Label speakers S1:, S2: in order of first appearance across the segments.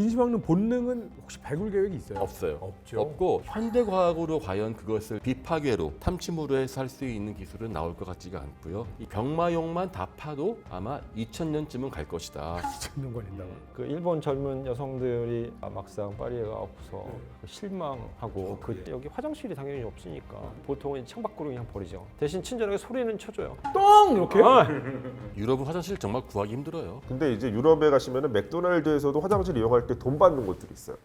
S1: 진시황릉 본릉은 혹시 발굴 계획이 있어요?
S2: 없어요.
S1: 없죠.
S2: 없고 현대과학으로 과연 그것을 비파괴로 탐침으로 해서 할 수 있는 기술은 나올 것 같지가 않고요. 이 병마용만 다 파도 아마 2000년쯤은 갈 것이다.
S1: 2000년 걸린다고.
S3: 그 일본 젊은 여성들이 막상 파리에 가고서 실망하고 여기 화장실이 당연히 없으니까 보통은 창밖으로 그냥 버리죠. 대신 친절하게 소리는 쳐줘요.
S1: 똥 이렇게.
S2: 유럽은 화장실 정말 구하기 힘들어요.
S4: 근데 이제 유럽에 가시면은 맥도날드에서도 화장실 이용할 때 돈 받는 곳들이 있어요.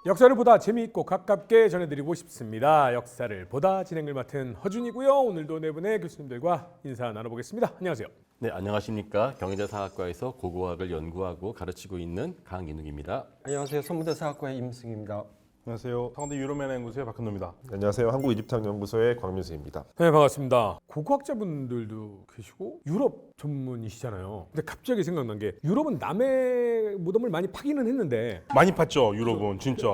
S1: 역사를 보다 재미있고 가깝게 전해드리고 싶습니다. 역사를 보다 진행을 맡은 허준이고요. 오늘도 네 분의 교수님들과 인사 나눠보겠습니다. 안녕하세요.
S2: 네, 안녕하십니까. 경희대사학과에서 고고학을 연구하고 가르치고 있는 강인욱입니다.
S3: 안녕하세요. 선무대사학과의 임승입니다.
S5: 안녕하세요. 상대 유럽연애 연구소의 박현노입니다.
S4: 안녕하세요. 한국이집학연구소의 광민수입니다.
S1: 네, 반갑습니다. 고고학자분들도 계시고 유럽 전문이시잖아요. 근데 갑자기 생각난 게 유럽은 남의 무덤을 많이 파기는 했는데
S5: 많이 팠죠, 유럽은 진짜.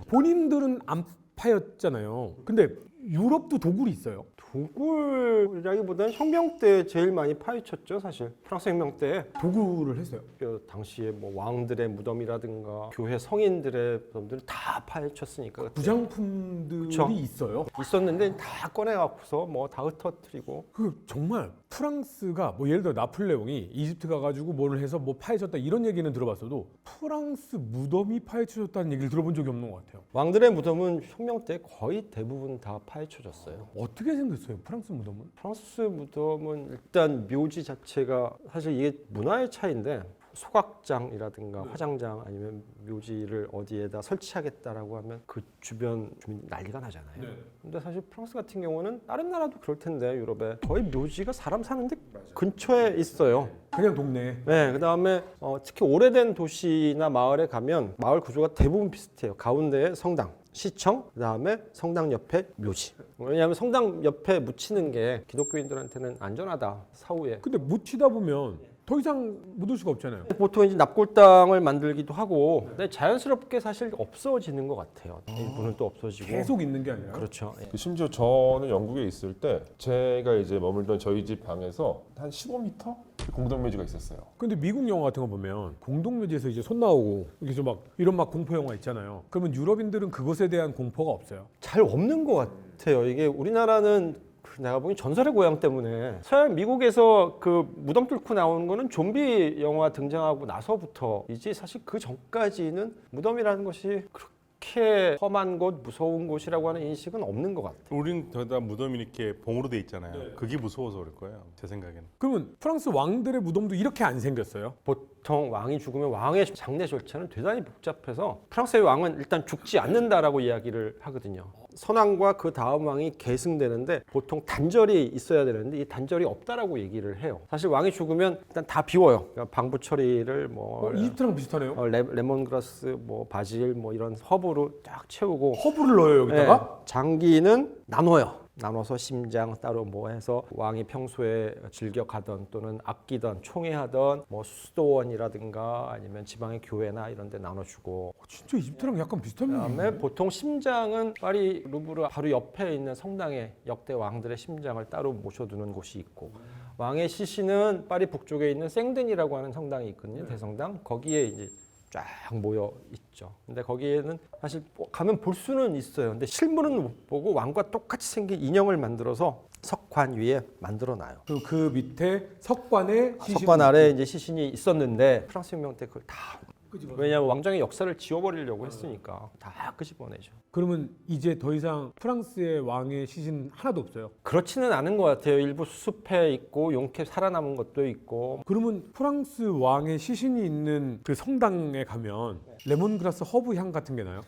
S1: 본인들은 안 파였잖아요. 근데 유럽도 도굴이 있어요.
S3: 도굴이라기보다는 혁명 때 제일 많이 파헤쳤죠, 사실. 프랑스 혁명 때
S1: 도굴을 했어요.
S3: 그 당시에 뭐 왕들의 무덤이라든가 교회 성인들의 무덤들을 다 파헤쳤으니까 그때.
S1: 부장품들이
S3: 그쵸.
S1: 있어요.
S3: 있었는데 다 꺼내갖고서 뭐 다 흩어뜨리고.
S1: 그 정말 프랑스가 뭐 예를 들어 나폴레옹이 이집트 가가지고 뭘 해서 뭐 파헤쳤다 이런 얘기는 들어봤어도 프랑스 무덤이 파헤쳐졌다는 얘기를 들어본 적이 없는 것 같아요.
S3: 왕들의 무덤은 혁명 때 거의 대부분 다 파헤쳐졌어요.
S1: 어떻게 생겼어요? 프랑스 무덤은?
S3: 프랑스 무덤은 일단 묘지 자체가 사실 이게 문화의 차이인데 소각장이라든가 화장장 아니면 묘지를 어디에다 설치하겠다라고 하면 그 주변 주민 난리가 나잖아요. 근데 사실 프랑스 같은 경우는 다른 나라도 그럴 텐데 유럽에 거의 묘지가 사람 사는데 근처에 있어요.
S1: 그냥 동네.
S3: 네, 그다음에 특히 오래된 도시나 마을에 가면 마을 구조가 대부분 비슷해요. 가운데에 성당, 시청, 그다음에 성당 옆에 묘지. 왜냐하면 성당 옆에 묻히는 게 기독교인들한테는 안전하다, 사후에.
S1: 근데 묻히다 보면 더 이상 묻을 수가 없잖아요.
S3: 보통 이제 납골당을 만들기도 하고, 근데 자연스럽게 사실 없어지는 것 같아요. 일부는 또 없어지고.
S1: 계속 있는 게 아니라.
S3: 그렇죠. 예.
S4: 심지어 저는 영국에 있을 때 제가 이제 머물던 저희 집 방에서 한 15m 공동묘지가 있었어요.
S1: 근데 미국 영화 같은 거 보면 공동묘지에서 이제 손 나오고 여기서 막 이런 막 공포 영화 있잖아요. 그러면 유럽인들은 그것에 대한 공포가 없어요.
S3: 잘 없는 것 같아요. 이게 우리나라는 내가 보기 전설의 고향 때문에 서양 미국에서 그 무덤 뚫고 나오는 거는 좀비 영화 등장하고 나서부터이지 사실 그 전까지는 무덤이라는 것이 그렇게 험한 곳, 무서운 곳이라고 하는 인식은 없는 것 같아요.
S5: 우린 다 무덤이 이렇게 봉으로 돼 있잖아요. 그게 무서워서 그럴 거예요, 제 생각에는.
S1: 그러면 프랑스 왕들의 무덤도 이렇게 안 생겼어요?
S3: 보통 왕이 죽으면 왕의 장례 절차는 대단히 복잡해서 프랑스의 왕은 일단 죽지 않는다라고 이야기를 하거든요. 선왕과 그 다음 왕이 계승되는데 보통 단절이 있어야 되는데 이 단절이 없다라고 얘기를 해요. 사실 왕이 죽으면 일단 다 비워요. 그러니까 방부 처리를 뭐
S1: 이집트랑 비슷하네요.
S3: 레몬그라스, 뭐 바질, 뭐 이런 허브로 쫙 채우고
S1: 허브를 넣어요 여기다가?
S3: 네, 장기는 나눠요. 나눠서 심장 따로 뭐 해서 왕이 평소에 즐겨 가던 또는 아끼던 총애하던 뭐 수도원이라든가 아니면 지방의 교회나 이런 데 나눠주고
S1: 진짜 이집트랑 약간 비슷한
S3: 그다음에
S1: 면이
S3: 보통 심장은 파리 루브르 바로 옆에 있는 성당에 역대 왕들의 심장을 따로 모셔두는 곳이 있고 왕의 시신은 파리 북쪽에 있는 생덴이라고 하는 성당이 있거든요. 대성당 거기에 이제 쫙 모여 있죠. 근데 거기에는 사실 가면 볼 수는 있어요. 근데 실물은 못 보고 왕과 똑같이 생긴 인형을 만들어서 석관 위에 만들어 놔요.
S1: 그 밑에 석관에
S3: 석관 아래 이제 시신이 있었는데 프랑스 혁명 때 그걸 다 왜냐하면 왕정의 역사를 지워버리려고 했으니까 다 끄집어내죠.
S1: 그러면 이제 더 이상 프랑스의 왕의 시신 하나도 없어요?
S3: 그렇지는 않은 것 같아요. 일부 수습해 있고 용케 살아남은 것도 있고.
S1: 그러면 프랑스 왕의 시신이 있는 그 성당에 가면 레몬그라스 허브 향 같은 게 나요?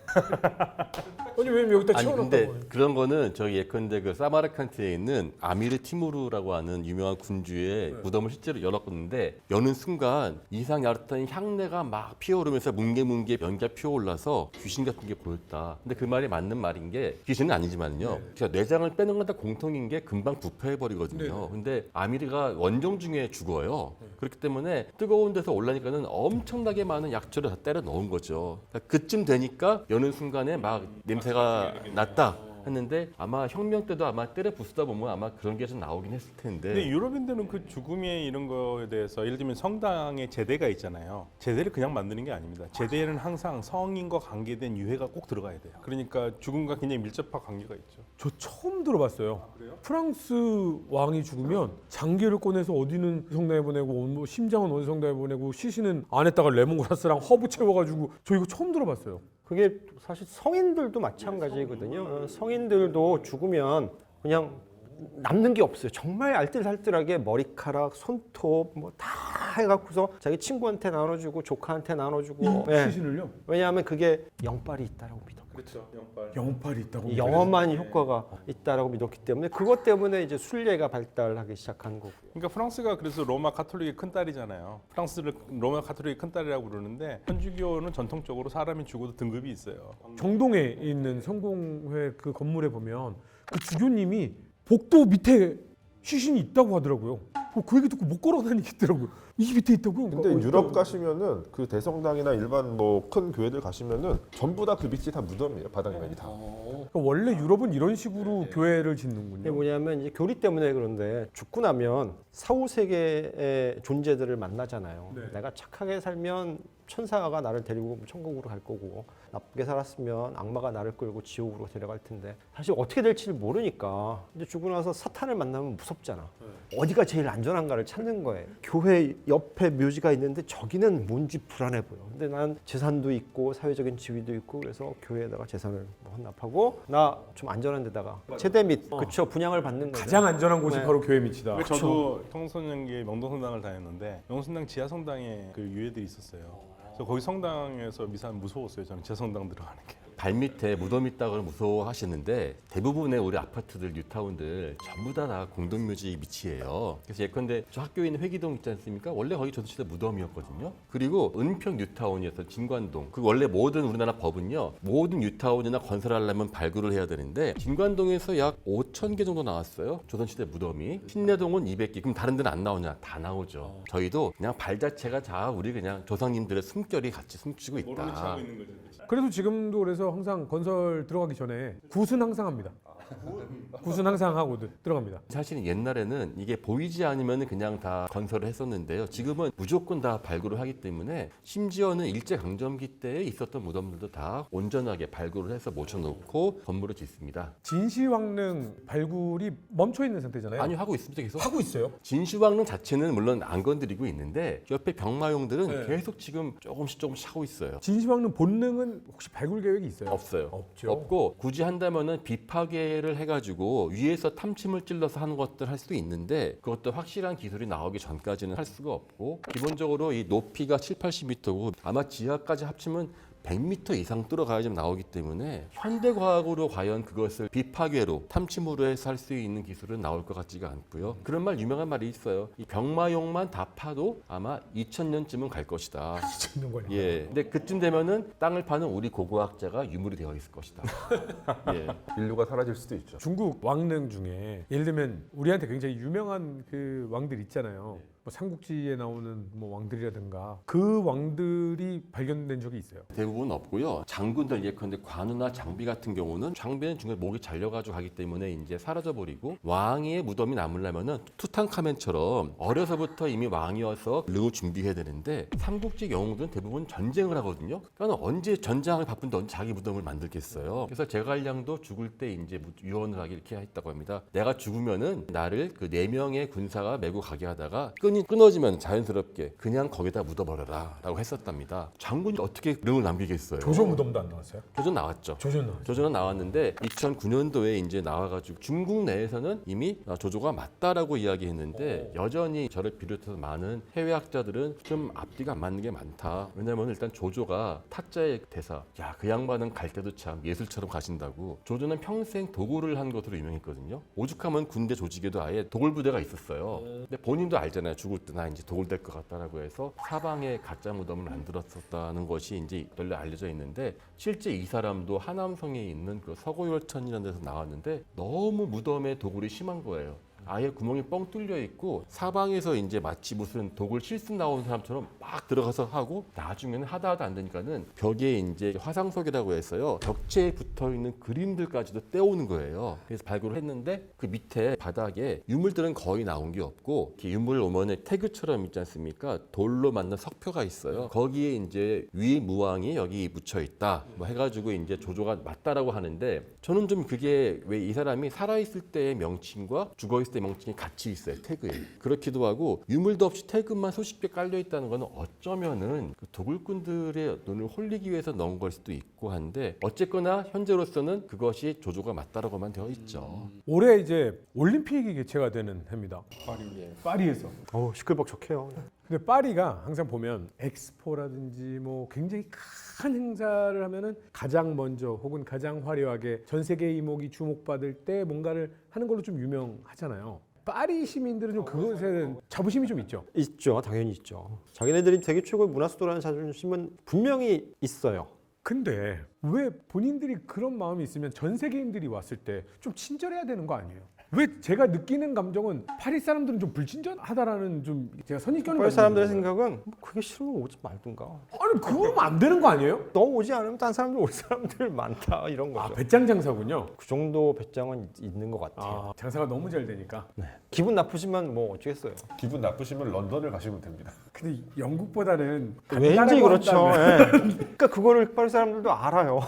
S1: 아니 왜 여기다
S2: 아니
S1: 채워놨다고
S2: 근데
S1: 해요?
S2: 그런 거는 저기 예컨대 그 사마르칸트에 있는 아미르 티무르라고 하는 유명한 군주의 무덤을 실제로 열었는데 여는 순간 이상 야릇한 향내가 막 피어오르면서 뭉게뭉게 연기가 피어올라서 귀신 같은 게 보였다. 근데 그 말이 맞는 말인 게 귀신은 아니지만요. 그러니까 내장을 빼는 건 다 공통인 게 금방 부패해버리거든요. 근데 아미르가 원정 중에 죽어요. 그렇기 때문에 뜨거운 데서 올라니까는 엄청나게 많은 약초를 다 때려 넣은 거죠. 그러니까 그쯤 되니까 여는 순간에 막 냄새가 났다. 했는데 아마 혁명 때도 아마 때려 부수다 보면 아마 그런 게 좀 나오긴 했을 텐데.
S5: 근데 유럽인들은 그 죽음의 이런 거에 대해서 예를 들면 성당에 제대가 있잖아요. 제대를 그냥 만드는 게 아닙니다. 제대는 항상 성인과 관계된 유해가 꼭 들어가야 돼요. 그러니까 죽음과 굉장히 밀접한 관계가 있죠.
S1: 저 처음 들어봤어요. 프랑스 왕이 죽으면 장기를 꺼내서 어디는 성당에 보내고 뭐 심장은 어디 성당에 보내고 시신은 안에다가 레몬그라스랑 허브 채워가지고 저 이거 처음 들어봤어요.
S3: 그게 사실 성인들도 마찬가지거든요. 성인들도 죽으면 그냥 남는 게 없어요. 정말 알뜰살뜰하게 머리카락, 손톱 뭐 다 해갖고서 자기 친구한테 나눠주고 조카한테 나눠주고. 예.
S1: 시신을요?
S3: 왜냐하면 그게 영빨이 있다라고 믿어.
S5: 그렇죠. 영빨.
S1: 영팔이 있다고.
S3: 영험한 효과가 있다라고 믿었기 때문에 그것 때문에 이제 순례가 발달하기 시작한 거고.
S5: 그러니까 프랑스가 그래서 로마 카톨릭의 큰 딸이잖아요. 프랑스를 로마 카톨릭의 큰 딸이라고 부르는데 천주교는 전통적으로 사람이 죽어도 등급이 있어요.
S1: 정동에 있는 성공회 그 건물에 보면 그 주교님이 복도 밑에 시신이 있다고 하더라고요. 그 얘기 듣고 못 걸어 다니겠더라고요. 이 밑에 있다고요.
S4: 근데 유럽 가시면은 그 대성당이나 일반 뭐 큰 교회들 가시면은 전부 다 그 밑이 다 무덤이에요. 바닥면이 다.
S1: 그러니까 원래 유럽은 이런 식으로 교회를
S3: 이게
S1: 짓는군요.
S3: 뭐냐면 이제 교리 때문에 그런데 죽고 나면 사후 세계의 존재들을 만나잖아요.
S1: 네.
S3: 내가 착하게 살면 천사가 나를 데리고 천국으로 갈 거고 나쁘게 살았으면 악마가 나를 끌고 지옥으로 데려갈 텐데 사실 어떻게 될지를 모르니까 이제 죽고 나서 사탄을 만나면 무섭잖아. 어디가 제일 안전한가를 찾는 거예요. 교회 옆에 묘지가 있는데 저기는 뭔지 불안해 보여. 근데 난 재산도 있고 사회적인 지위도 있고 그래서 교회에다가 재산을 뭐 헌납하고 나 좀 안전한 데다가 세대 및 그쵸 분양을 받는 거죠.
S1: 가장 안전한 곳이
S3: 네.
S1: 바로 교회 밑이다.
S5: 그러니까 저도 청소년기에 명동성당을 다녔는데 명동성당 지하 성당에 그 유해들이 있었어요. 그래서 거기 성당에서 미사는 무서웠어요. 저는 제 성당 들어가는 게.
S2: 발밑에 무덤 있다고 무서워하시는데 대부분의 우리 아파트들 뉴타운들 전부 다 공동묘지 밑이에요. 그래서 예컨대 저 학교에 있는 회기동 있지 않습니까? 원래 거기 조선시대 무덤이었거든요. 그리고 은평 뉴타운이었던 진관동. 그 원래 모든 우리나라 법은요. 모든 뉴타운이나 건설하려면 발굴을 해야 되는데 진관동에서 약 5,000개 정도 나왔어요. 조선시대 무덤이. 신내동은 200개. 그럼 다른 데는 안 나오냐? 다 나오죠. 저희도 그냥 발 자체가 다 우리 그냥 조상님들의 숨결이 같이 숨쉬고 있다.
S5: 있는 거죠.
S1: 그래서 지금도 그래서 항상 건설 들어가기 전에 굿은 항상 합니다. 굿은 항상 하고 들어갑니다.
S2: 사실 옛날에는 이게 보이지 않으면 그냥 다 건설을 했었는데요. 지금은 무조건 다 발굴을 하기 때문에 심지어는 일제강점기 때에 있었던 무덤들도 다 온전하게 발굴을 해서 모셔놓고 건물을 짓습니다.
S1: 진시황릉 발굴이 멈춰 있는 상태잖아요.
S2: 아니 하고 있습니다. 계속.
S1: 하고 있어요.
S2: 진시황릉 자체는 물론 안 건드리고 있는데 옆에 병마용들은
S1: 네.
S2: 계속 지금 조금씩 하고 있어요.
S1: 진시황릉 본릉은 혹시 발굴 계획이 있어요?
S2: 없어요.
S1: 없죠.
S2: 없고 굳이 한다면은 비파괴를 해가지고 위에서 탐침을 찔러서 하는 것들 할 수도 있는데 그것도 확실한 기술이 나오기 전까지는 할 수가 없고 기본적으로 이 높이가 70-80m고 아마 지하까지 합치면 100m 이상 뚫어가야 좀 나오기 때문에 현대과학으로 과연 그것을 비파괴로 탐침으로 해서 할 수 있는 기술은 나올 것 같지가 않고요. 그런 말 유명한 말이 있어요. 이 병마용만 다 파도 아마 2000년쯤은 갈 것이다.
S1: 짓는 거니까.
S2: 예. 근데 그쯤 되면은 땅을 파는 우리 고고학자가 유물이 되어 있을 것이다. 예.
S4: 인류가 사라질 수도 있죠.
S1: 중국 왕릉 중에 예를 들면 우리한테 굉장히 유명한 그 왕들 있잖아요. 뭐 삼국지에 나오는 뭐 왕들이라든가 그 왕들이 발견된 적이 있어요.
S2: 대부분 없고요. 장군들 예컨대 관우나 장비 같은 경우는 장비는 중간에 목이 잘려가지고 가기 때문에 이제 사라져버리고 왕의 무덤이 남으려면은 투탕카멘처럼 어려서부터 이미 왕이어서 르우 준비해야 되는데 삼국지 영웅들은 대부분 전쟁을 하거든요. 그러니까 언제 전장을 바쁜데 언제 자기 무덤을 만들겠어요. 그래서 제갈량도 죽을 때 이제 유언을 하기 이렇게 했다고 합니다. 내가 죽으면은 나를 그 4명의 군사가 메고 가게 하다가 끈이 끊어지면 자연스럽게 그냥 거기다 묻어버려라 라고 했었답니다. 장군이 어떻게 릉을 남기겠어요?
S1: 조조 무덤도 안 나왔어요?
S2: 조선 나왔죠.
S1: 조조 나왔어요.
S2: 조조는 나왔는데 2009년도에 이제 나와가지고 중국 내에서는 이미 조조가 맞다라고 이야기했는데 여전히 저를 비롯해서 많은 해외학자들은 좀 앞뒤가 안 맞는 게 많다. 왜냐면 일단 조조가 타짜의 대사, 야 그 양반은 갈 때도 참 예술처럼 가신다고. 조조는 평생 도굴을 한 것으로 유명했거든요. 오죽하면 군대 조직에도 아예 도굴 부대가 있었어요. 근데 본인도 알잖아요. 죽을 때 나 이제 도굴될 것 같다라고 해서 사방에 가짜 무덤을 만들었었다는 것이 이제 널리 알려져 있는데 실제 이 사람도 하남성에 있는 그 서고열천이라는 데서 나왔는데 너무 무덤에 도굴이 심한 거예요. 아예 구멍이 뻥 뚫려 있고 사방에서 이제 마치 무슨 독을 실습 나온 사람처럼 막 들어가서 하고 나중에는 하다 안 되니까는 벽에 이제 화상석이라고 했어요. 벽체에 붙어 있는 그림들까지도 떼오는 거예요. 그래서 발굴을 했는데 그 밑에 바닥에 유물들은 거의 나온 게 없고 이렇게 유물 오면은 태그처럼 있지 않습니까? 돌로 만든 석표가 있어요. 거기에 이제 위 무왕이 여기 묻혀 있다. 뭐 해가지고 이제 조조가 맞다라고 하는데 저는 좀 그게 왜 이 사람이 살아있을 때의 명칭과 죽어있을 때 명칭이 같이 있어요. 태그에. 그렇기도 하고 유물도 없이 태그만 수십 개 깔려 있다는 거는 어쩌면은 그 도굴꾼들의 눈을 홀리기 위해서 넣은 걸 수도 있고 한데 어쨌거나 현재로서는 그것이 조조가 맞다라고만 되어 있죠.
S1: 올해 이제 올림픽이 개최가 되는 해입니다. 파리에서.
S3: 시끌벅적해요.
S1: 근데 파리가 항상 보면 엑스포라든지 뭐 굉장히 큰 행사를 하면은 가장 먼저 혹은 가장 화려하게 전 세계 이목이 주목받을 때 뭔가를 하는 걸로 좀 유명하잖아요. 파리 시민들은 좀 그것에 대한 자부심이 좀 있죠.
S3: 있죠, 당연히 있죠. 자기네들이 세계 최고의 문화 수도라는 자존심은 분명히 있어요.
S1: 근데 왜 본인들이 그런 마음이 있으면 전 세계인들이 왔을 때 좀 친절해야 되는 거 아니에요? 왜 제가 느끼는 감정은 파리 사람들은 좀 불친절하다라는 좀 제가 선입견을
S3: 파리 사람들의
S1: 가지고 있는
S3: 생각은 뭐 그게 싫으면 오지 말든가.
S1: 거예요. 아니 그러면 안 되는 거 아니에요?
S3: 너 오지 않으면 딴 사람들 올 사람들 많다 이런 거죠.
S1: 아 배짱 장사군요.
S3: 그 정도 배짱은 있는 것 같아요.
S1: 아 장사가 너무 잘 되니까.
S3: 기분 나쁘시면 뭐 어쩌겠어요.
S4: 기분 나쁘시면 런던을 가시면 됩니다.
S1: 근데 영국보다는
S3: 왠지
S1: 간단하고
S3: 그렇죠.
S1: 한다면
S3: 예. 그러니까 그거를 파리 사람들도 알아요.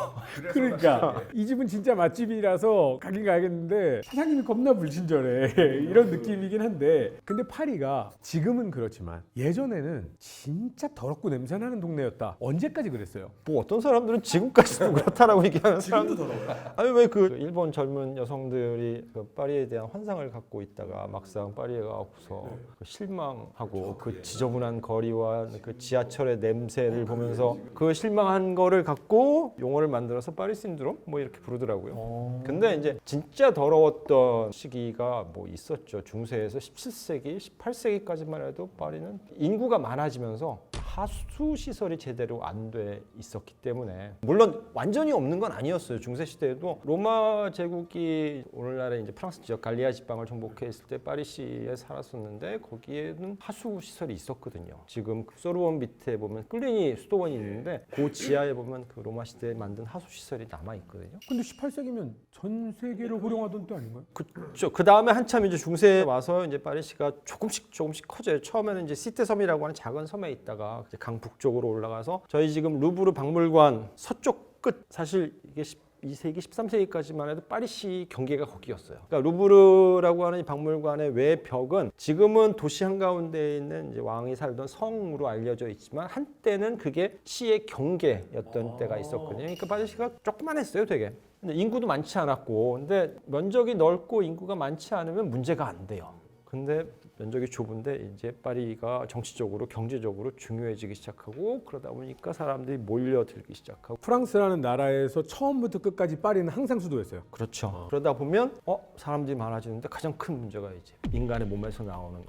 S1: 그러니까 이 집은 진짜 맛집이라서 가긴 가야겠는데 사장님이 겁나 불친절해 이런 느낌이긴 한데 근데 파리가 지금은 그렇지만 예전에는 진짜 더럽고 냄새나는 동네였다. 언제까지 그랬어요?
S3: 뭐 어떤 사람들은 지금까지도 그렇다라고 얘기하는 사람도 더러워요. 아니 왜 그 일본 젊은 여성들이 그 파리에 대한 환상을 갖고 있다가 막상 파리에 가고서 그 실망하고 그 지저분한 거리와 그 지하철의 냄새를 보면서 그 실망한 거를 갖고 용어를 만들어서 파리 신드롬 뭐 이렇게 부르더라고요. 근데 이제 진짜 더러웠던 시기가 뭐 있었죠. 중세에서 17세기, 18세기까지만 해도 파리는 인구가 많아지면서 하수 시설이 제대로 안 돼 있었기 때문에 물론 완전히 없는 건 아니었어요. 중세 시대에도 로마 제국이 오늘날의 이제 프랑스 지역 갈리아 지방을 정복해 있을 때 파리시에 살았었는데 거기에는 하수 시설이 있었거든요. 지금 그 소르본 밑에 보면 클리니 수도원이 있는데 그 지하에 보면 그 로마 시대에 만든 하수 시설이 남아 있거든요.
S1: 근데 18세기면 전 세계를 호령하던 때 아닌가요?
S3: 그렇죠. 그 다음에 한참 이제 중세에 와서 이제 파리시가 조금씩 커져요. 처음에는 이제 시테 섬이라고 하는 작은 섬에 있다가 이제 강 북쪽으로 올라가서 저희 지금 루브르 박물관 서쪽 끝 사실 이게 12세기, 13세기까지만 해도 파리시 경계가 거기였어요. 그러니까 루브르라고 하는 이 박물관의 외벽은 지금은 도시 한가운데에 있는 이제 왕이 살던 성으로 알려져 있지만 한때는 그게 시의 경계였던 때가 있었거든요. 그러니까 파리시가 조그만했어요, 되게. 근데 인구도 많지 않았고, 근데 면적이 넓고 인구가 많지 않으면 문제가 안 돼요. 근데 면적이 좁은데 이제 파리가 정치적으로 경제적으로 중요해지기 시작하고 그러다 보니까 사람들이 몰려들기 시작하고
S1: 프랑스라는 나라에서 처음부터 끝까지 파리는 항상 수도였어요.
S3: 그렇죠. 그러다 보면 사람들이 많아지는데 가장 큰 문제가 이제 인간의 몸에서 나오는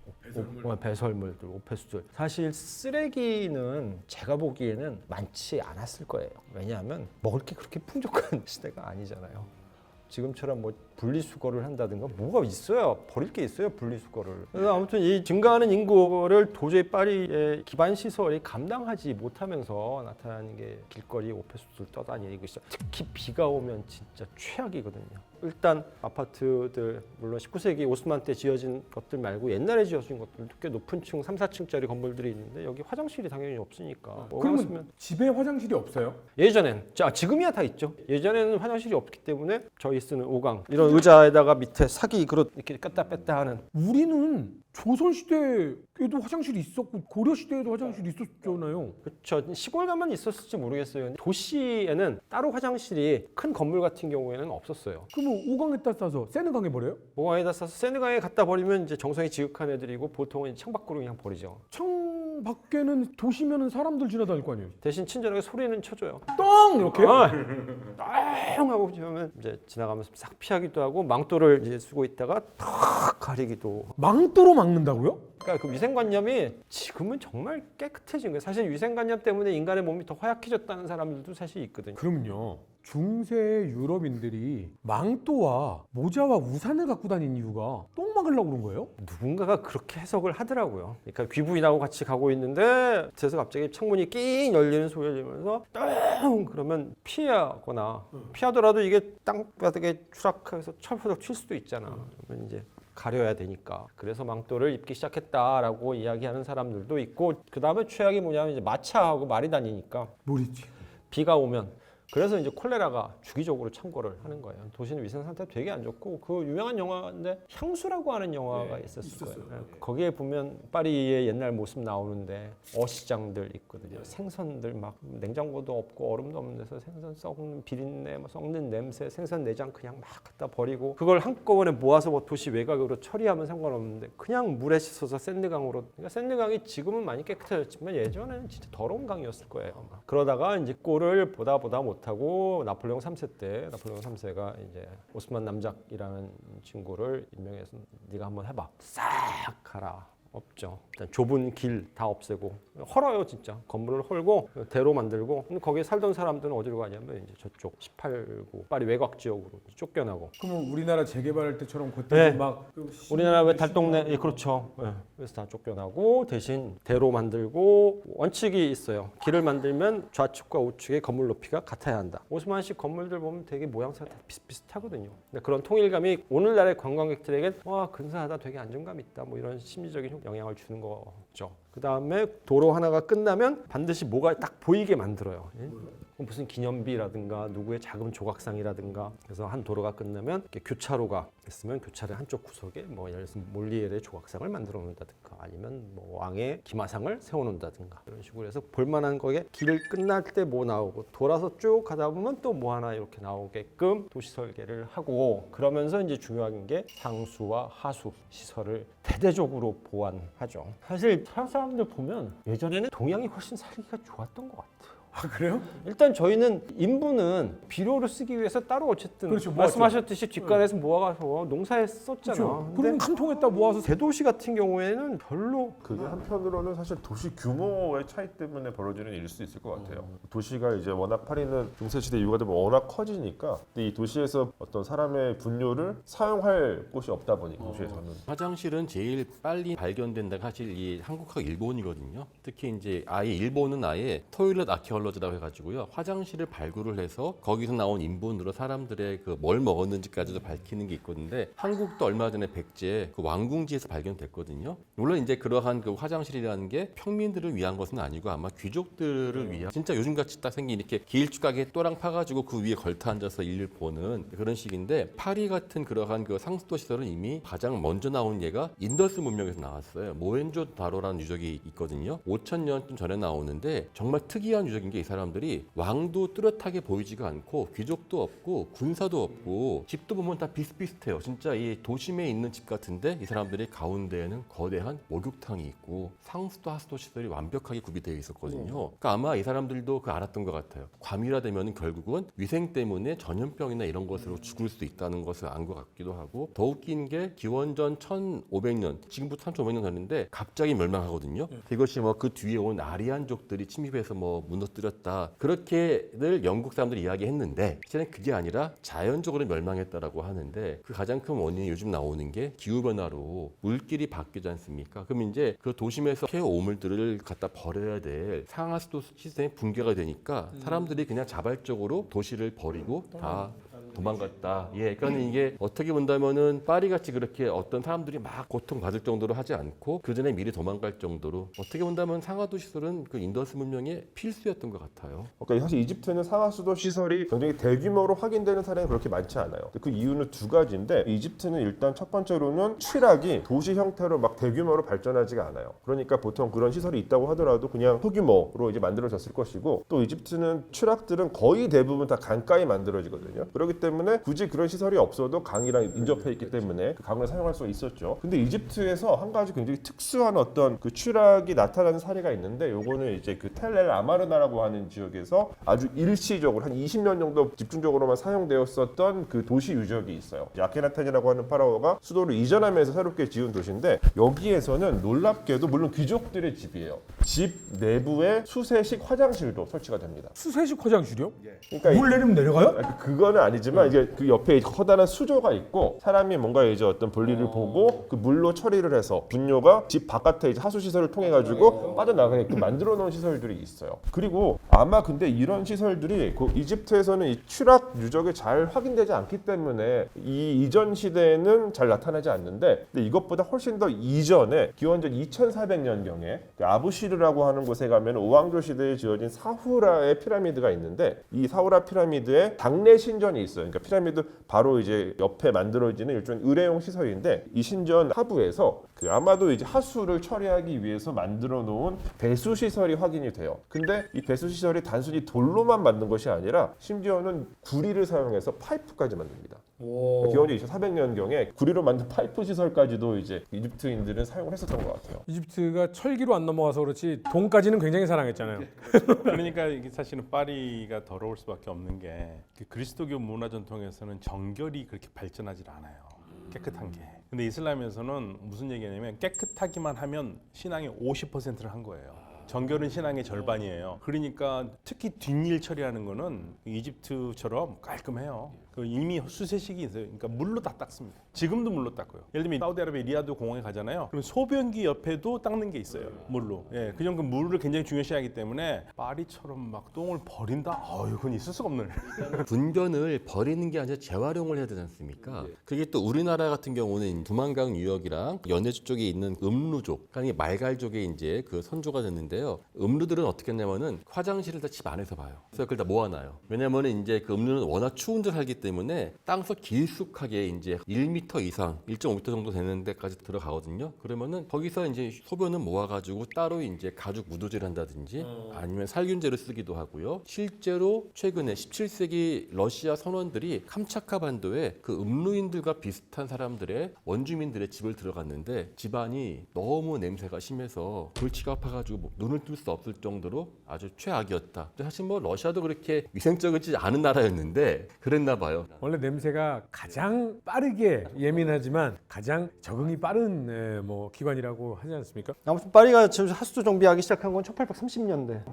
S3: 배설물들, 오폐수들. 사실 쓰레기는 제가 보기에는 많지 않았을 거예요. 왜냐하면 먹을 게 그렇게 풍족한 시대가 아니잖아요. 지금처럼 뭐 분리수거를 한다든가 뭐가 있어요. 버릴 게 있어요. 분리수거를. 그래서 아무튼 이 증가하는 인구를 도저히 파리의 기반 시설이 감당하지 못하면서 나타나는 게 길거리 오폐수들 떠다니고 있어요. 특히 비가 오면 진짜 최악이거든요. 일단 아파트들 물론 19세기 오스만 때 지어진 것들 말고 옛날에 지어진 것들도 꽤 높은 층 3, 4층짜리 건물들이 있는데 여기 화장실이 당연히 없으니까
S1: 그러면 집에 화장실이 없어요?
S3: 예전엔 지금이야 다 있죠. 예전에는 화장실이 없기 때문에 저희 쓰는 오강 이런 의자에다가 밑에 사기 그릇 이렇게 깠다 뺐다 하는
S1: 우리는 조선시대에도 화장실이 있었고 고려시대에도 화장실이 있었잖아요.
S3: 그렇죠. 시골 가면 있었을지 모르겠어요. 도시에는 따로 화장실이 큰 건물 같은 경우에는 없었어요.
S1: 그러면 오강에다 싸서 세느강에 버려요?
S3: 오강에다 싸서 세느강에 갖다 버리면 이제 정성이 지극한 애들이고 보통은 창밖으로 그냥 버리죠.
S1: 창 밖에는 도시면은 사람들 지나다닐 거 아니에요?
S3: 대신 친절하게 소리는 쳐줘요.
S1: 똥 이렇게?
S3: 똥 하고 그러면 이제 지나가면서 싹 피하기도 하고 망토를 이제 쓰고 있다가 탁 가리기도.
S1: 망토로 막는다고요?
S3: 그러니까 그 위생관념이 지금은 정말 깨끗해진 거예요. 사실 위생관념 때문에 인간의 몸이 더 허약해졌다는 사람들도 사실 있거든요.
S1: 그럼요. 중세 유럽인들이 망토와 모자와 우산을 갖고 다닌 이유가 똥 막으려고 그런 거예요?
S3: 누군가가 그렇게 해석을 하더라고요. 그러니까 귀부인하고 같이 가고 있는데 그래서 갑자기 창문이 낑 열리는 소리가 들리면서 똥 그러면 피하더라도 이게 땅바닥에 추락해서 철퍼덕 칠 수도 있잖아. 그러면 이제 가려야 되니까. 그래서 망토를 입기 시작했다라고 이야기하는 사람들도 있고, 그 다음에 최악이 뭐냐면 이제 마차하고 말이 다니니까
S1: 뭘 있지?
S3: 비가 오면. 그래서 이제 콜레라가 주기적으로 창궐을 하는 거예요. 도시는 위생 상태가 되게 안 좋고, 그 유명한 영화인데 향수라고 하는 영화가 있었을 거예요. 거기에 보면 파리의 옛날 모습 나오는데 어시장들 있거든요. 생선들 막 냉장고도 없고 얼음도 없는 데서 생선 썩는 비린내, 썩는 냄새, 생선 내장 그냥 막 갖다 버리고 그걸 한꺼번에 모아서 뭐 도시 외곽으로 처리하면 상관없는데 그냥 물에 씻어서 샌드강으로. 그러니까 샌드강이 지금은 많이 깨끗해졌지만 예전에는 진짜 더러운 강이었을 거예요. 아마. 그러다가 이제 꼴을 보다 못하고 나폴레옹 3세 때 나폴레옹 3세가 이제 오스만 남작이라는 친구를 임명해서 네가 한번 해봐. 싹 가라. 없죠. 일단 좁은 길 다 없애고 헐어요 진짜. 건물을 헐고 대로 만들고. 근데 거기에 살던 사람들은 어디로 가냐면 이제 저쪽 18구 파리 외곽 지역으로 쫓겨나고.
S1: 그러면 우리나라 재개발할 때처럼 그때
S3: 네.
S1: 막
S3: 우리나라 왜 달동네 그렇죠. 예. 그래서 다 쫓겨나고 대신 대로 만들고 원칙이 있어요. 길을 만들면 좌측과 우측의 건물 높이가 같아야 한다. 오스만식 건물들 보면 되게 모양새가 다 비슷비슷하거든요. 근데 그런 통일감이 오늘날의 관광객들에게 와 근사하다, 되게 안정감 있다, 뭐 이런 심리적인 영향을 주는 거죠. 그 다음에 도로 하나가 끝나면 반드시 뭐가 딱 보이게 만들어요. 예? 무슨 기념비라든가 누구의 작은 조각상이라든가. 그래서 한 도로가 끝나면 이렇게 교차로가 있으면 교차로 한쪽 구석에 뭐 예를 들어서 몰리에르의 조각상을 만들어 놓는다든가 아니면 뭐 왕의 기마상을 세워 놓는다든가 이런 식으로 해서 볼만한 거에 길을 끝날 때 뭐 나오고 돌아서 쭉 가다 보면 또 뭐 하나 이렇게 나오게끔 도시 설계를 하고, 그러면서 이제 중요한 게 상수와 하수 시설을 대대적으로 보완하죠. 사실 프랑스 사람들 보면 예전에는 동양이 훨씬 살기가 좋았던 것 같아요.
S1: 아 그래요?
S3: 일단 저희는 인부는 비료를 쓰기 위해서 따로 어쨌든
S1: 그렇죠, 모았죠.
S3: 말씀하셨듯이 뒷간에서 모아가서 농사에 썼잖아.
S1: 그렇죠.
S3: 근데
S1: 그럼 한 통에다 모아서
S3: 대도시 같은 경우에는 별로
S4: 그게 한편으로는 사실 도시 규모의 차이 때문에 벌어지는 일일 수 있을 것 같아요. 도시가 이제 워낙 파리는 중세시대 이후가 되면 워낙 커지니까 근데 이 도시에서 어떤 사람의 분뇨를 사용할 곳이 없다 보니까 도시에서는
S2: 화장실은 제일 빨리 발견된다가 사실 이 한국하고 일본이거든요. 특히 이제 아예 일본은 아예 토일렛 아키올로지라고 해가지고요. 화장실을 발굴을 해서 거기서 나온 인분으로 사람들의 그 뭘 먹었는지까지도 밝히는 게 있거든요. 한국도 얼마 전에 백제 그 왕궁지에서 발견됐거든요. 물론 이제 그러한 그 화장실이라는 게 평민들을 위한 것은 아니고 아마 귀족들을 위한, 진짜 요즘같이 딱 생긴 이렇게 길쭉하게 또랑 파가지고 그 위에 걸터 앉아서 일을 보는 그런 식인데, 파리 같은 그러한 그 상수도 시설은 이미 가장 먼저 나온 예가 인더스 문명에서 나왔어요. 모헨조다로라는 유적이 있거든요. 5,000년쯤 전에 나오는데 정말 특이한 유적인 게 이 사람들이 왕도 뚜렷하게 보이지가 않고 귀족도 없고 군사도 없고 집도 보면 다 비슷비슷해요. 진짜 이 도심에 있는 집 같은데 이 사람들이 가운데에는 거대한 목욕탕이 있고 상수도 하수도 시설이 완벽하게 구비되어 있었거든요. 그러니까 아마 이 사람들도 그 알았던 것 같아요. 과밀화되면 결국은 위생 때문에 전염병이나 이런 것으로 죽을 수 있다는 것을 안 것 같기도 하고, 더 웃긴 게 기원전 1500년, 지금부터 1500년 전인데 갑자기 멸망하거든요. 이것이 뭐 그 뒤에 온 아리안족들이 침입해서 뭐 무너뜨렸다, 그렇게들 영국 사람들이 이야기했는데 실제는 그게 아니라 자연적으로 멸망했다라고 하는데, 그 가장 큰 원인이 요즘 나오는 게 기후변화로 물길이 바뀌지 않습니까? 그럼 이제 그 도심에서 폐 오물들을 갖다 버려야 될 상하수도 시스템이 붕괴가 되니까 사람들이 그냥 자발적으로 도시를 버리고 다 도망갔다. 예, 그러니까 이게 어떻게 본다면은 파리같이 그렇게 어떤 사람들이 막 고통받을 정도로 하지 않고 그 전에 미리 도망갈 정도로, 어떻게 본다면 상하도 시설은 그 인더스 문명의 필수였던 것 같아요.
S4: 그러니까 사실 이집트는 상하수도 시설이 굉장히 대규모로 확인되는 사례는 그렇게 많지 않아요. 그 이유는 두 가지인데, 이집트는 일단 첫 번째로는 취락이 도시 형태로 막 대규모로 발전하지가 않아요. 그러니까 보통 그런 시설이 있다고 하더라도 그냥 소규모로 이제 만들어졌을 것이고, 또 이집트는 취락들은 거의 대부분 다 강가에 만들어지거든요. 그렇기 때문에 굳이 그런 시설이 없어도 강이랑 인접해 있기 때문에 그 강을 사용할 수가 있었죠. 근데 이집트에서 한 가지 굉장히 특수한 어떤 그 추락이 나타나는 사례가 있는데 요거는 이제 그 텔 엘 아마르나라고 하는 지역에서 아주 일시적으로 한 20년 정도 집중적으로만 사용되었었던 그 도시 유적이 있어요. 아케나텐이라고 하는 파라오가 수도를 이전하면서 새롭게 지은 도시인데 여기에서는 놀랍게도 물론 귀족들의 집이에요. 집 내부에 수세식 화장실도 설치가 됩니다.
S1: 수세식 화장실이요?
S4: 그러니까
S1: 물 내리면 내려가요?
S4: 그거는 아니지만 이제 그 옆에 커다란 수조가 있고 사람이 뭔가 이제 어떤 볼일을 보고 그 물로 처리를 해서 분뇨가 집 바깥에 이제 하수 시설을 통해 가지고 빠져나가게끔 만들어 놓은 시설들이 있어요. 그리고 아마 근데 이런 시설들이 그 이집트에서는 이 추락 유적이 잘 확인되지 않기 때문에 이 이전 시대에는 잘 나타나지 않는데 근데 이것보다 훨씬 더 이전에 기원전 2400년경에 그 아부시르라고 하는 곳에 가면 오왕조 시대에 지어진 사후라의 피라미드가 있는데 이 사후라 피라미드에 당내 신전이 있어요. 그러니까 피라미드 바로 이제 옆에 만들어지는 일종의 의뢰용 시설인데 이 신전 하부에서 그 아마도 이제 하수를 처리하기 위해서 만들어 놓은 배수 시설이 확인이 돼요. 근데 이 배수 시설이 단순히 돌로만 만든 것이 아니라 심지어는 구리를 사용해서 파이프까지 만듭니다. 기원전 2400년경에 구리로 만든 파이프 시설까지도 이제 이집트인들은 사용을 했었던 것 같아요.
S1: 이집트가 철기로 안 넘어가서 그렇지 돈까지는 굉장히 사랑했잖아요.
S5: 그러니까 이게 사실은 파리가 더러울 수밖에 없는 게 그 그리스도교 문화 전통에서는 정결이 그렇게 발전하지 않아요. 깨끗한 게. 근데 이슬람에서는 무슨 얘기냐면 깨끗하기만 하면 신앙의 50%를 한 거예요. 정결은 신앙의 절반이에요. 그러니까 특히 뒷일 처리하는 거는 이집트처럼 깔끔해요. 그 이미 수세식이 있어요. 그러니까 물로 다 닦습니다. 지금도 물로 닦고요. 예를 들면 사우디아라비아 리야드 공항에 가잖아요. 그럼 소변기 옆에도 닦는 게 있어요. 물로. 예, 그 정도 물을 굉장히 중요시하기 때문에 파리처럼 막 똥을 버린다? 이건 있을 수가 없는.
S2: 분변을 버리는 게 아니라 재활용을 해야 되지 않습니까? 그게 또 우리나라 같은 경우는 두만강 유역이랑 연해주 쪽에 있는 음루족, 그러니까 말갈족의 이제 그 선조가 됐는데요. 음루들은 어떻게 했냐면은 화장실을 다 집 안에서 봐요. 그래서 그걸 다 모아놔요. 왜냐면은 이제 그 음루는 워낙 추운 데 살기 때문에 땅속 깊숙하게 이제 1m 이상, 1.5m 정도 되는 데까지 들어가거든요. 그러면은 거기서 이제 소변을 모아가지고 따로 이제 가죽 무도제를 한다든지 아니면 살균제를 쓰기도 하고요. 실제로 최근에 17세기 러시아 선원들이 캄차카 반도에 그 음루인들과 비슷한 사람들의 원주민들의 집을 들어갔는데 집안이 너무 냄새가 심해서 골치가 아파가지고 눈을 뜰 수 없을 정도로 아주 최악이었다. 근데 사실 뭐 러시아도 그렇게 위생적이지 않은 나라였는데 그랬나 봐요.
S1: 원래 냄새가 가장 빠르게 예민하지만 가장 적응이 빠른 뭐 기관이라고 하지 않습니까?
S3: 아무튼 파리가 지금 하수도 정비하기 시작한 건 1830년대.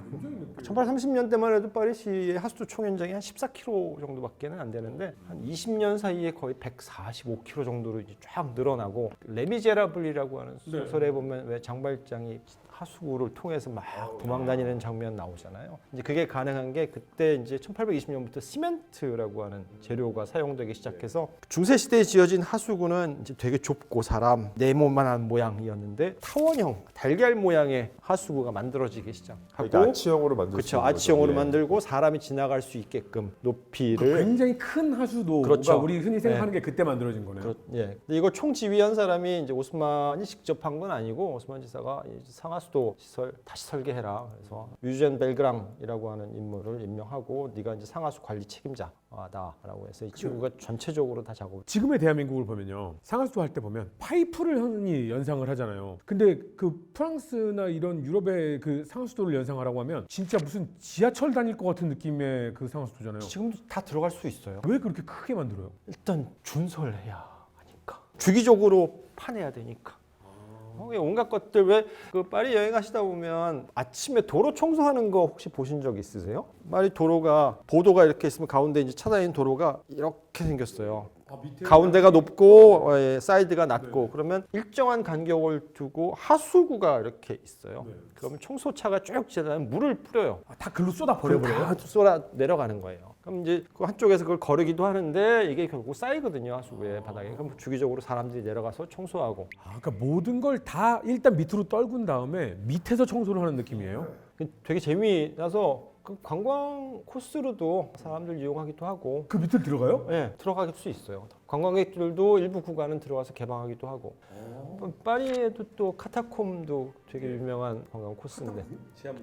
S3: 1830년대만 해도 파리시의 하수도 총연장이 한 14km 정도밖에는 안 되는데 한 20년 사이에 거의 145km 정도로 이제 쫙 늘어나고 레미제라블이라고 하는 소설에 보면 왜 장발장이 하수구를 통해서 막 도망다니는 장면 나오잖아요. 이제 그게 가능한 게 그때 이제 1820년부터 시멘트라고 하는 재료가 사용되기 시작해서 중세 시대에 지어진 하수구는 이제 되게 좁고 사람 네모만한 모양이었는데 타원형 달걀 모양의 하수구가 만들어지기 시작하고
S4: 그러니까 아치형으로 만들
S3: 그렇죠. 아치형으로 만들고 사람이 지나갈 수 있게끔 높이를
S1: 굉장히 큰 하수도가
S3: 그렇죠.
S1: 우리 흔히 생각하는 게 그때 만들어진 거네요.
S3: 예. 근데 이걸 총지휘한 사람이 이제 오스만이 직접 한 건 아니고 오스만 지사가 상하수도 시설 다시 설계해라. 그래서 유젠 벨그랑이라고 하는 인물을 임명하고 네가 이제 상하수 관리 책임자다라고 해서 이 친구가 전체적으로 다 작업.
S1: 지금의 대한민국을 보면요. 상하수도 할 때 보면 파이프를 흔히 연상을 하잖아요. 근데 그 프랑스나 이런 유럽의 그 상하수도를 연상하라고 하면 진짜 무슨 지하철 다닐 것 같은 느낌의 그 상하수도잖아요.
S3: 지금도 다 들어갈 수 있어요.
S1: 왜 그렇게 크게 만들어요?
S3: 일단 준설해야 하니까. 주기적으로 파내야 되니까. 온갖 것들 왜 그 파리 여행하시다 보면 아침에 도로 청소하는 거 혹시 보신 적 있으세요? 파리 도로가 보도가 이렇게 있으면 가운데 이제 차다니는 도로가 이렇게 생겼어요. 가운데가 높고 사이드가 낮고 그러면 일정한 간격을 두고 하수구가 이렇게 있어요. 그러면 청소차가 쭉 지나면 물을 뿌려요.
S1: 다 글로 쏟아 버려버려요?
S3: 다 쏟아 내려가는 거예요. 그럼 이제 그 한쪽에서 그걸 거르기도 하는데 이게 결국 쌓이거든요. 하수구의 바닥에. 그럼 주기적으로 사람들이 내려가서 청소하고.
S1: 그러니까 모든 걸 다 일단 밑으로 떨군 다음에 밑에서 청소를 하는 느낌이에요?
S3: 되게 재미나서 그 관광 코스로도 사람들 이용하기도 하고.
S1: 그 밑에 들어가요?
S3: 네, 들어갈 수 있어요. 관광객들도 일부 구간은 들어가서 개방하기도 하고. 파리에도 또 카타콤도 되게 유명한 관광 코스인데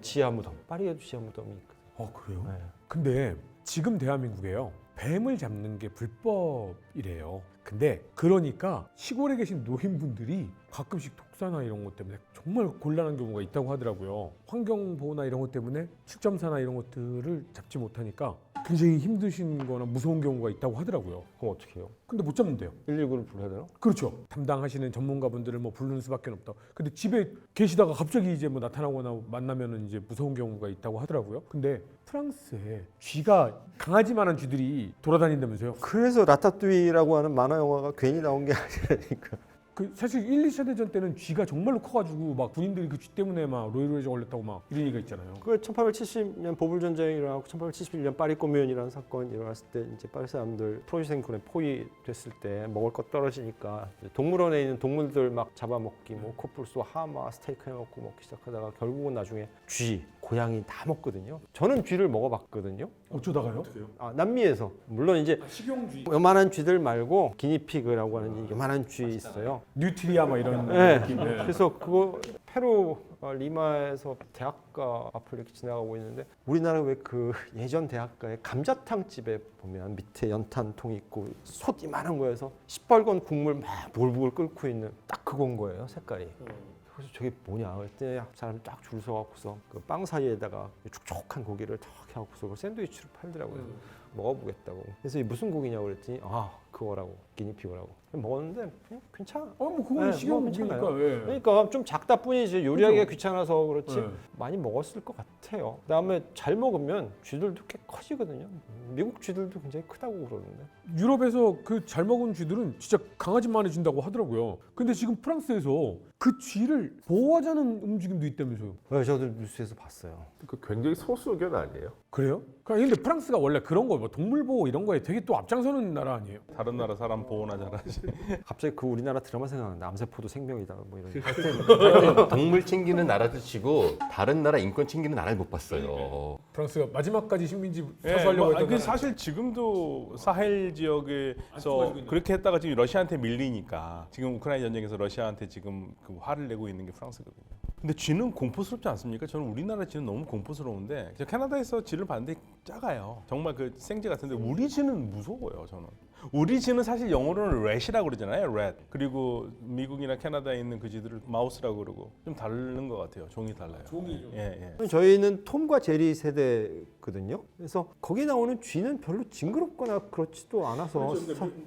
S3: 지하 무덤. 파리에도 지하 무덤이 있거든요.
S1: 그래요?
S3: 네.
S1: 근데 지금 대한민국에요. 뱀을 잡는 게 불법이래요. 근데 그러니까 시골에 계신 노인분들이 가끔씩 독사나 이런 것 때문에 정말 곤란한 경우가 있다고 하더라고요. 환경보호나 이런 것 때문에 축점사나 이런 것들을 잡지 못하니까 굉장히 힘드신 거나 무서운 경우가 있다고 하더라고요.
S3: 그럼 어떻게 해요?
S1: 근데 못 잡는데요.
S3: 119를 불러야 되나?
S1: 그렇죠. 담당하시는 전문가분들을 뭐 부르는 수밖에 없다. 근데 집에 계시다가 갑자기 이제 뭐 나타나거나 만나면은 이제 무서운 경우가 있다고 하더라고요. 근데 프랑스에 쥐가 강아지만한 쥐들이 돌아다닌다면서요.
S3: 그래서 라타뚜이라고 하는 만화 영화가 괜히 나온 게 아니라니까.
S1: 그 사실 1, 2차 대전 때는 쥐가 정말로 커가지고 막 군인들이 그 쥐 때문에 막 로이로이에 걸렸다고 막 이런 얘기가 있잖아요.
S3: 그 1870년 보불 전쟁이 일어나고 1871년 파리 꼬뮌이라는 사건이 일어났을 때 이제 파리 사람들 프로이센군에 포위됐을 때 먹을 것 떨어지니까 동물원에 있는 동물들 막 잡아먹기, 뭐 코뿔소, 하마, 스테이크 해먹고 먹기 시작하다가 결국은 나중에 쥐, 고양이 다 먹거든요. 저는 쥐를 먹어봤거든요.
S1: 어쩌다가요?
S3: 아, 남미에서 물론 이제
S1: 식용쥐,
S3: 요만한 쥐들 말고 기니피그라고 하는 요만한 쥐 있어요.
S1: 뉴트리아 막 이런
S3: 네.
S1: 느낌. 네.
S3: 그래서 그거 페루 리마에서 대학가 앞을 이렇게 지나가고 있는데 우리나라 왜 그 예전 대학가의 감자탕 집에 보면 밑에 연탄통이 있고 솥 이만한 거에서 시뻘건 국물 막 부글부글 끓고 있는 딱 그건 거예요, 색깔이. 그래서 저게 뭐냐 그랬더니 사람이 딱 줄 서갖고서 그 빵 사이에다가 촉촉한 고기를 탁 해갖고서 그 샌드위치로 팔더라고요. 먹어보겠다고. 그래서 이게 무슨 고기냐고 그랬더니 아 그거라고, 기니피그라고. 먹었는데 괜찮아.
S1: 뭐 그건
S3: 네,
S1: 식용쥐니까.
S3: 뭐
S1: 예.
S3: 그러니까 좀 작다 뿐이지 요리하기가
S1: 그죠?
S3: 귀찮아서 그렇지
S1: 네.
S3: 많이 먹었을 것 같아요. 그다음에 잘 먹으면 쥐들도 꽤 커지거든요. 미국 쥐들도 굉장히 크다고 그러는데.
S1: 유럽에서 그 잘 먹은 쥐들은 진짜 강아지만 해준다고 하더라고요. 근데 지금 프랑스에서 그 쥐를 보호하자는 움직임도 있다면서요.
S3: 네, 저도 뉴스에서 봤어요.
S4: 그 굉장히 소수 의견 아니에요?
S1: 그래요? 근데 프랑스가 원래 그런 거 뭐 동물 보호 이런 거에 되게 또 앞장서는 나라 아니에요?
S5: 다른 나라 사람 보호나 잘하지.
S3: 갑자기 그 우리나라 드라마 생각나는데 암세포도 생명이다 뭐 이런.
S2: 하여튼 동물 챙기는 나라도 치고 다른 나라 인권 챙기는 나라를 못 봤어요.
S1: 프랑스가 마지막까지 식민지
S5: 예,
S1: 사수하려고 했던
S5: 그
S1: 나라.
S5: 사실 지금도 사헬 지역에서
S1: 가지고 있는
S5: 그렇게 했다가 지금 러시아한테 밀리니까 지금 우크라이나 전쟁에서 러시아한테 지금 그 화를 내고 있는 게 프랑스거든요. 근데 쥐는 공포스럽지 않습니까? 저는 우리나라 쥐는 너무 공포스러운데 저 캐나다에서 쥐를 봤는데 작아요. 정말 그 생쥐 같은데 우리 쥐는 무서워요. 저는. 우리 쥐는 사실 영어로는 렛이라고 그러잖아요. 렛. 그리고 미국이나 캐나다에 있는 그 쥐들을 마우스라고 그러고 좀 다른 것 같아요. 종이 달라요.
S1: 종이죠.
S5: 예, 예.
S3: 저희는 톰과 제리 세대거든요. 그래서 거기 나오는 쥐는 별로 징그럽거나 그렇지도 않아서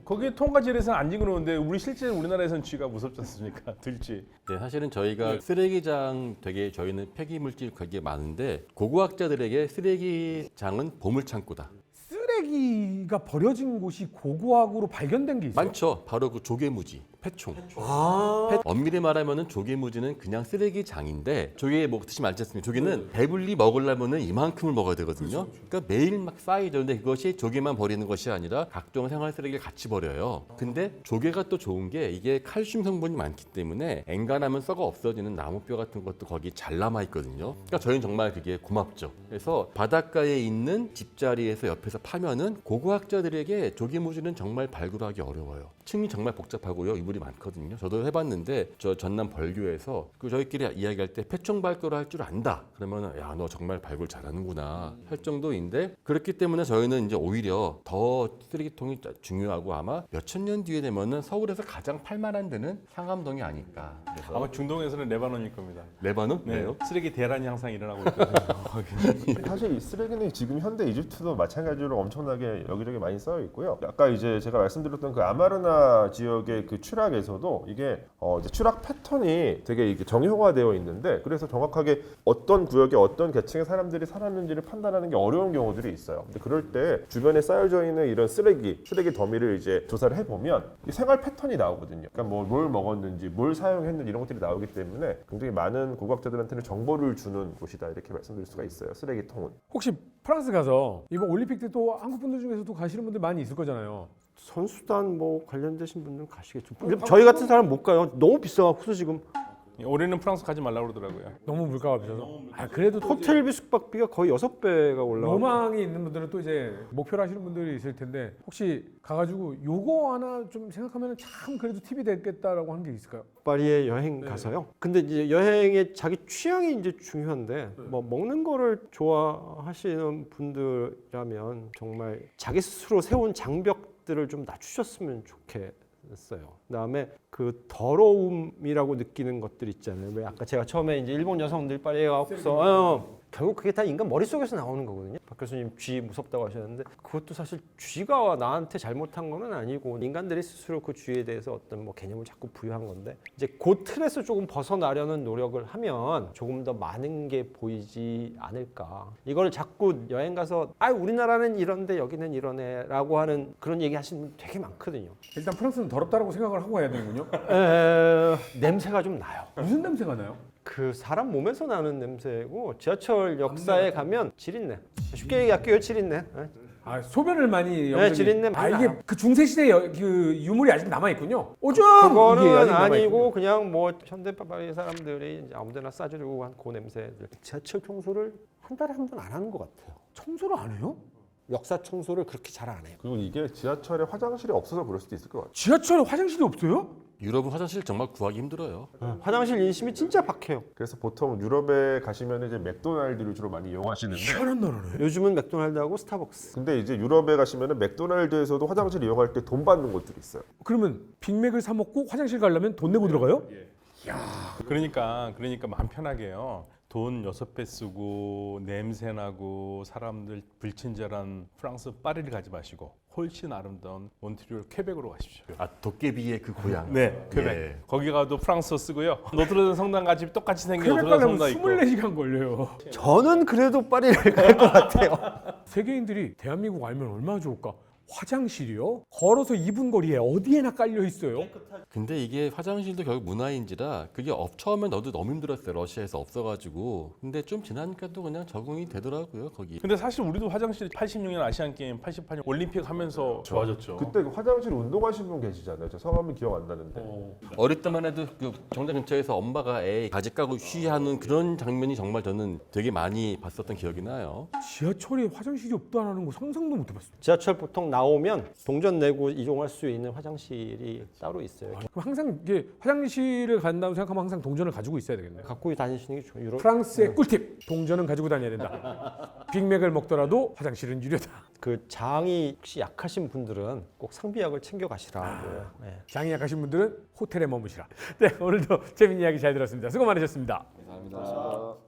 S5: 거기 통과질에서는 안 징그러운데 우리 실제 우리나라에서는 쥐가 무섭지 않습니까? 들쥐.
S2: 네, 사실은 저희가 쓰레기장 되게 저희는 폐기물질 되게 많은데 고고학자들에게 쓰레기장은 보물창고다.
S1: 쓰레기가 버려진 곳이 고고학으로 발견된 게 있어요.
S2: 많죠. 바로 그 조개무지, 폐총.
S1: 아,
S2: 엄밀히 말하면은 조개무지는 그냥 쓰레기장인데 조개 뭐 드시면 알지 않습니까? 조개는 배불리 먹으려면은 이만큼을 먹어야 되거든요. 그러니까 매일 막 쌓이죠. 근데 그것이 조개만 버리는 것이 아니라 각종 생활 쓰레기를 같이 버려요. 근데 조개가 또 좋은 게 이게 칼슘 성분이 많기 때문에 엔간하면 썩어 없어지는 나무뼈 같은 것도 거기 잘 남아 있거든요. 그러니까 저희는 정말 그게 고맙죠. 그래서 바닷가에 있는 집자리에서 옆에서 파면은 고고학자들에게 조개무지는 정말 발굴하기 어려워요. 층이 정말 복잡하고요. 이물이 많거든요. 저도 해봤는데 저 전남 벌교에서 그 저희끼리 이야기할 때 폐총 발굴을 할 줄 안다. 그러면은 야 너 정말 발굴 잘하는구나 할 정도인데 그렇기 때문에 저희는 이제 오히려 더 쓰레기통이 중요하고 아마 몇천 년 뒤에 되면은 서울에서 가장 팔만한 데는 상암동이 아닐까. 그래서
S5: 아마 중동에서는 레바논일 겁니다.
S2: 레바논?
S5: 네,
S2: 왜요?
S5: 쓰레기 대란이 항상 일어나고 있거든요.
S4: 사실 이 쓰레기는 지금 현대 이집트도 마찬가지로 엄청나게 여기저기 많이 쌓여 있고요. 아까 이제 제가 말씀드렸던 그 아마르나 지역의 그 추락에서도 이게 이제 추락 패턴이 되게 이게 정형화되어 있는데 그래서 정확하게 어떤 구역에 어떤 계층의 사람들이 살았는지를 판단하는 게 어려운 경우들이 있어요. 근데 그럴 때 주변에 쌓여져 있는 이런 쓰레기 더미를 이제 조사를 해보면 이 생활 패턴이 나오거든요. 그러니까 뭐 뭘 먹었는지, 뭘 사용했는지 이런 것들이 나오기 때문에 굉장히 많은 고고학자들한테는 정보를 주는 곳이다 이렇게 말씀드릴 수가 있어요. 쓰레기통은.
S1: 혹시 프랑스 가서 이번 올림픽 때 또 한국 분들 중에서도 가시는 분들 많이 있을 거잖아요.
S3: 선수단 뭐 관련되신 분들은 가시겠죠. 저희 같은 사람 못 가요. 너무 비싸갖고서 지금
S5: 올해는 프랑스 가지 말라고 그러더라고요.
S1: 너무 물가가 비싸서. 아 그래도 또
S3: 호텔비 숙박비가 거의 6배가 올라가.
S1: 로망이 있는 분들은 또 이제 목표로 하시는 분들이 있을 텐데 혹시 가가지고 요거 하나 좀 생각하면 참 그래도 팁이 되겠다라고 하는 게 있을까요?
S3: 파리에 여행 가서요. 근데 이제 여행에 자기 취향이 이제 중요한데 뭐 먹는 거를 좋아하시는 분들이라면 정말 자기 스스로 세운 장벽들을 좀 낮추셨으면 좋겠어요. 그다음에 그 더러움이라고 느끼는 것들 있잖아요. 왜 아까 제가 처음에 이제 일본 여성들 파리에 가서 결국 그게 다 인간 머릿속에서 나오는 거거든요. 박 교수님 쥐 무섭다고 하셨는데 그것도 사실 쥐가 나한테 잘못한 거는 아니고 인간들이 스스로 그 쥐에 대해서 어떤 뭐 개념을 자꾸 부여한 건데 이제 그 틀에서 조금 벗어나려는 노력을 하면 조금 더 많은 게 보이지 않을까. 이걸 자꾸 여행 가서 우리나라는 이런데 여기는 이러네라고 하는 그런 얘기 하시는 분 되게 많거든요.
S1: 일단 프랑스는 더럽다라고 생각을 하고 가야 되는군요.
S3: 냄새가 좀 나요.
S1: 무슨 냄새가 나요?
S3: 그 사람 몸에서 나는 냄새고 지하철 역사에 가면 지린내. 쉽게 얘기할게요, 지린내.
S1: 아 소변을 많이
S3: 네, 지린내 많이
S1: 이게
S3: 나요.
S1: 그 중세 시대 그 유물이 아직 남아 있군요. 오줌 이게
S3: 그거는
S1: 아직 남아있군요.
S3: 아니고 그냥 뭐 현대 파리 사람들이 이제 아무데나 싸주려고 한 그 냄새들. 지하철 청소를 한 달에 한 번 안 하는 것 같아요.
S1: 청소를 안 해요?
S3: 역사 청소를 그렇게 잘 안 해요.
S4: 그리고 이게 지하철에 화장실이 없어서 그럴 수도 있을 것 같아요.
S1: 지하철에 화장실이 없어요?
S2: 유럽은 화장실 정말 구하기 힘들어요.
S3: 화장실 인심이 진짜 박해요.
S4: 그래서 보통 유럽에 가시면 이제 맥도날드를 주로 많이 이용하시는데
S1: 희한한 나라네.
S3: 요즘은 맥도날드하고 스타벅스.
S4: 근데 이제 유럽에 가시면은 맥도날드에서도 화장실 이용할 때 돈 받는 곳들이 있어요.
S1: 그러면 빅맥을 사 먹고 화장실 가려면 돈 내고 들어가요?
S5: 그러니까 마음 편하게요. 돈 6배 쓰고 냄새 나고 사람들 불친절한 프랑스 파리를 가지 마시고 훨씬 아름다운 몬트리올 퀘벡으로 가십시오.
S2: 아 도깨비의 그 고향.
S5: 네, 퀘벡.
S2: 예.
S5: 거기 가도 프랑스어 쓰고요. 노트르담 성당 같이 똑같이 생긴
S1: 퀘벡
S5: 노트르담
S1: 가려면
S5: 성당 있고.
S1: 24시간 걸려요.
S3: 저는 그래도 파리를 갈 것 같아요.
S1: 세계인들이 대한민국 알면 얼마나 좋을까? 화장실이요? 걸어서 2분 거리에 어디에나 깔려 있어요.
S2: 근데 이게 화장실도 결국 문화인지라 그게 처음에 너도 너무 힘들었어요. 러시아에서 없어가지고. 근데 좀 지나니까 또 그냥 적응이 되더라고요. 거기.
S5: 근데 사실 우리도 화장실이 86년 아시안 게임, 88년 올림픽 하면서 좋아졌죠.
S4: 그때 그 화장실 운동하신 분 계시잖아요. 저 성함은 기억 안 나는데.
S2: 어릴 때만 해도 그 정장 근처에서 엄마가 애 가지 까고 쉬하는 그런 장면이 정말 저는 되게 많이 봤었던 기억이 나요.
S1: 지하철에 화장실이 없다라는 거 상상도 못 해봤어요.
S3: 지하철 보통 나오면 동전 내고 이용할 수 있는 화장실이 따로 있어요.
S1: 그럼 항상 이게 화장실을 간다고 생각하면 항상 동전을 가지고 있어야 되겠네요.
S3: 갖고 다니시는 게 좋아요. 유럽
S1: 프랑스의 꿀팁. 동전은 가지고 다녀야 된다. 빅맥을 먹더라도 화장실은 유료다.
S3: 그 장이 혹시 약하신 분들은 꼭 상비약을 챙겨 가시라고. 네.
S1: 장이 약하신 분들은 호텔에 머무시라. 네, 오늘도 재밌는 이야기 잘 들었습니다. 수고 많으셨습니다.
S2: 감사합니다.